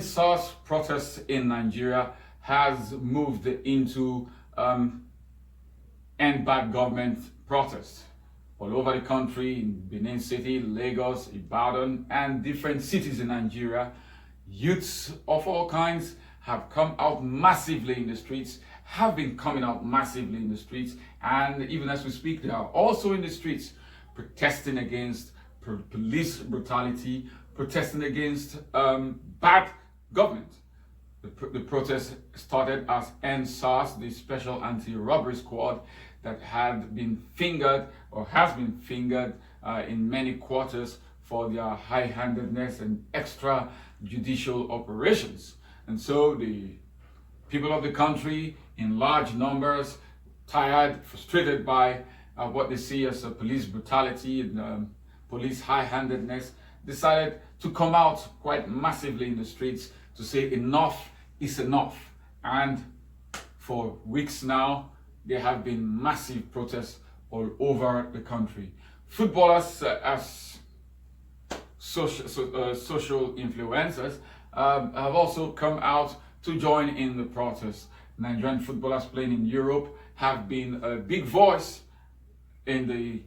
NSAS protests in Nigeria has moved into end bad government protests all over the country, in Benin City, Lagos, Ibadan, and different cities in Nigeria. Youths of all kinds have come out massively in the streets, have been coming out massively in the streets, and even as we speak, they are also in the streets protesting against police brutality, protesting against bad government. The protest started as NSAS, the Special Anti-Robbery Squad, that had been fingered or has been fingered in many quarters for their high-handedness and extrajudicial operations. And so the people of the country in large numbers, tired, frustrated by what they see as police brutality and police high-handedness, decided to come out quite massively in the streets to say enough is enough. And for weeks now, there have been massive protests all over the country. Footballers as social influencers have also come out to join in the protest. Nigerian footballers playing in Europe have been a big voice in the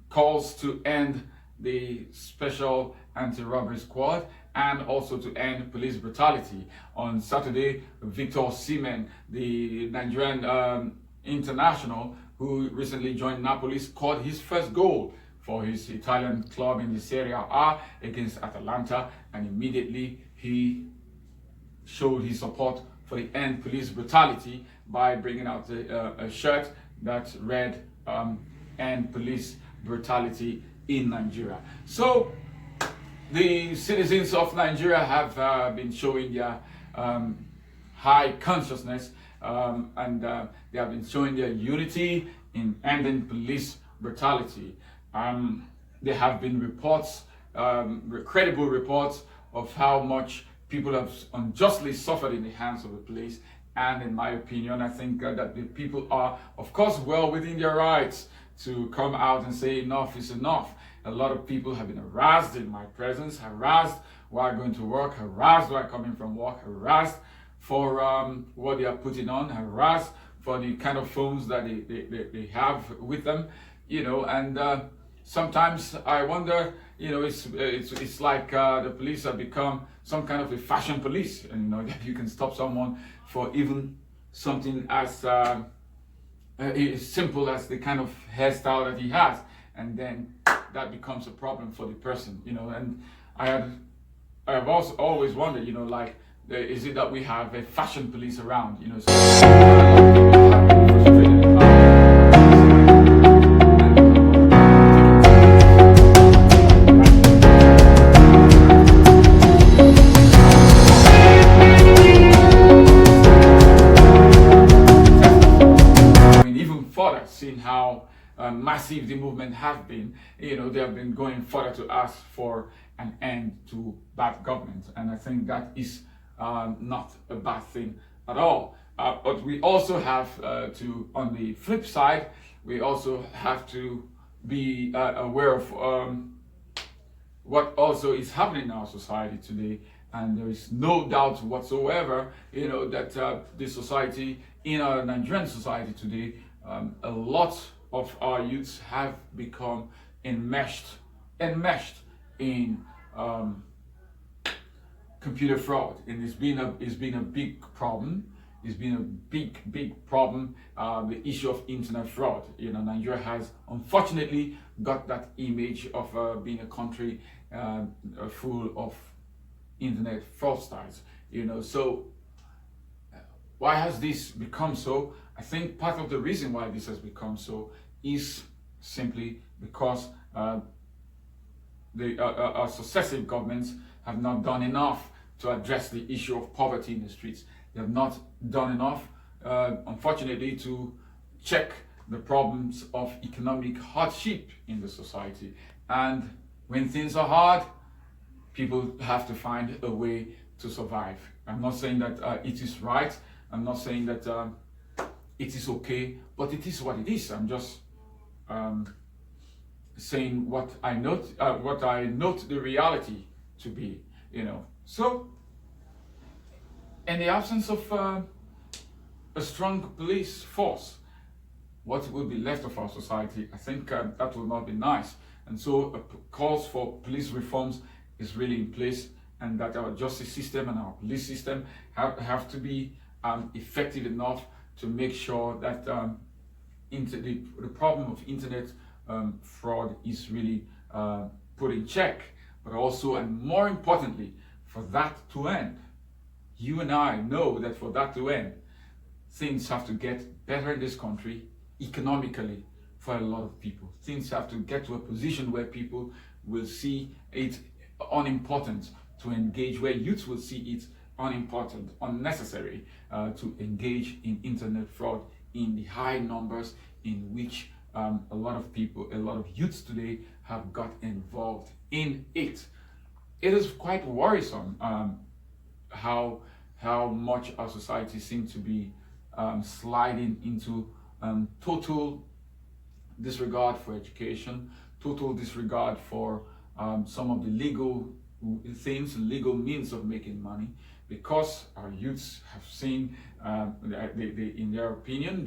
calls to end the Special Anti-Robbery Squad and also to end police brutality. On Saturday, Victor Osimhen, the Nigerian international who recently joined Napoli, scored his first goal for his Italian club in the Serie A against Atalanta, and immediately he showed his support for the end police brutality by bringing out a shirt that read end police brutality in Nigeria. So the citizens of Nigeria have been showing their high consciousness and they have been showing their unity in ending police brutality. There have been reports, credible reports of how much people have unjustly suffered in the hands of the police. And in my opinion, I think that the people are, of course, well within their rights to come out and say enough is enough. A lot of people have been harassed in my presence, harassed while going to work, harassed while coming from work, harassed for what they are putting on, harassed for the kind of phones that they have with them, you know. And sometimes I wonder, you know, it's like the police have become some kind of a fashion police, and you know that you can stop someone for even something as simple as the kind of hairstyle that he has, and then that becomes a problem for the person, you know. And I have also always wondered, you know, like, is it that we have a fashion police around, you know? So, even further, seeing how massive the movement have been, you know, they have been going further to ask for an end to bad government, and I think that is not a bad thing at all. But we also have to, on the flip side, we also have to be aware of what also is happening in our society today. And there is no doubt whatsoever, you know, that the society, in our Nigerian society today, a lot of our youths have become enmeshed in computer fraud, and it's been a big problem. It's been a big problem. The issue of internet fraud. You know, Nigeria has unfortunately got that image of being a country full of internet fraudsters. You know, so why has this become so? I think part of the reason why this has become so is simply because our successive governments have not done enough to address the issue of poverty in the streets. They have not done enough, unfortunately, to check the problems of economic hardship in the society. And when things are hard, people have to find a way to survive. I'm not saying that it is right. I'm not saying that it is okay, but it is what it is. I'm just saying what I note the reality to be, you know. So In the absence of a strong police force, what will be left of our society? I think that will not be nice. And so calls for police reforms is really in place, and that our justice system and our police system have to be effective enough to make sure that the problem of internet fraud is really put in check. But also, and more importantly, for that to end, you and I know that for that to end, things have to get better in this country economically for a lot of people. Things have to get to a position where people will see it unimportant to engage, where youth will see it unimportant, unnecessary to engage in internet fraud in the high numbers in which a lot of people, a lot of youths today have got involved in it. It is quite worrisome how much our society seems to be sliding into total disregard for education, total disregard for some of the legal things, legal means of making money, because our youths have seen, in their opinion,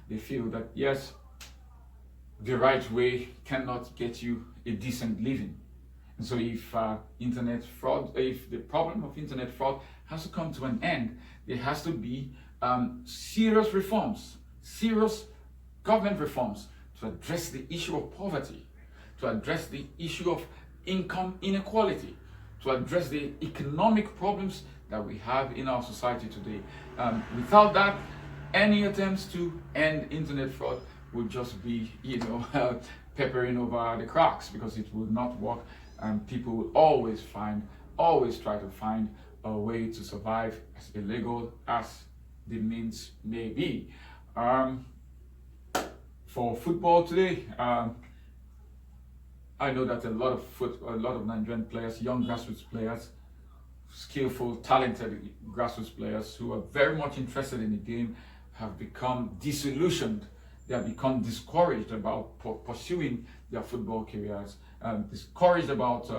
they feel that yes, the right way cannot get you a decent living. And so if internet fraud, if the problem of internet fraud has to come to an end, there has to be serious reforms, serious government reforms to address the issue of poverty, to address the issue of income inequality, to address the economic problems that we have in our society today. Without that, any attempts to end internet fraud would just be, peppering over the cracks, because it will not work, and people will always try to find a way to survive, as illegal as the means may be. For football today, I know that a lot of Nigerian players, young grassroots players, skillful, talented grassroots players who are very much interested in the game, have become disillusioned. They have become discouraged about pursuing their football careers, discouraged about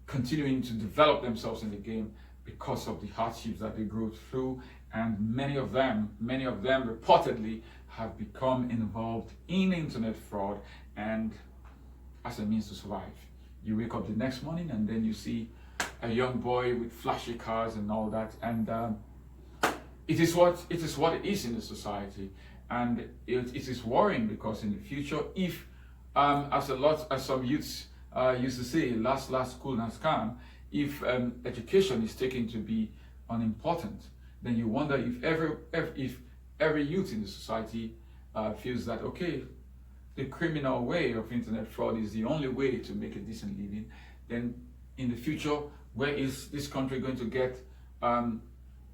continuing to develop themselves in the game because of the hardships that they go through. And many of them reportedly have become involved in internet fraud, and as a means to survive. You wake up the next morning and then you see a young boy with flashy cars and all that, and it is what it is in the society. And it is worrying, because in the future, if as some youths used to say, last school has come, if education is taken to be unimportant, then you wonder if every youth in the society feels that, okay, the criminal way of internet fraud is the only way to make a decent living, then in the future, where is this country going to get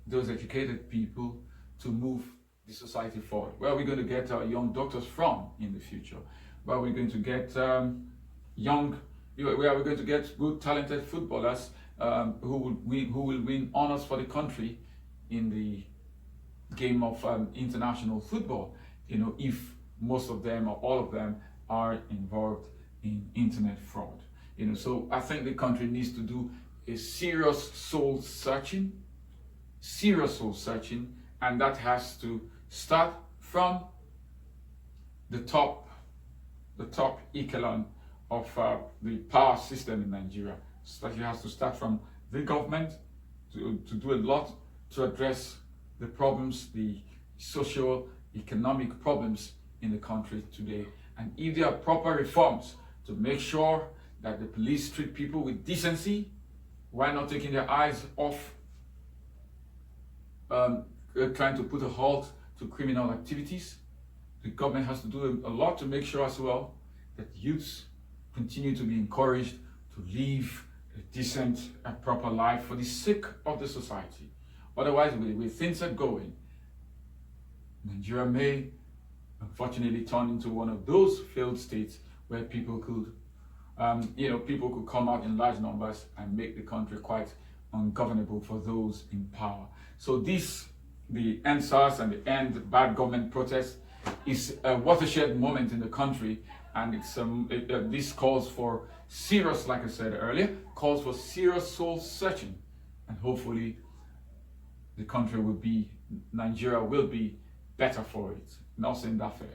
those educated people to move the society forward? Where are we going to get our young doctors from in the future? Where are we going to get where are we going to get good, talented footballers who will win honors for the country in the game of international football? If most of them or all of them are involved in internet fraud. So I think the country needs to do a serious soul searching, and that has to start from the top echelon of the power system in Nigeria. So it has to start from the government to do a lot to address the problems, the socio-economic problems in the country today. And if there are proper reforms to make sure that the police treat people with decency, while not taking their eyes off trying to put a halt to criminal activities, the government has to do a lot to make sure as well that youths continue to be encouraged to live a decent and proper life for the sake of the society. Otherwise, the way things are going, Nigeria may unfortunately turn into one of those failed states where people could come out in large numbers and make the country quite ungovernable for those in power. So the End SARS and the End Bad Government protest is a watershed moment in the country, and this calls for serious, like I said earlier, calls for serious soul searching, and hopefully the country will be, Nigeria will be better for it. Not saying that fair.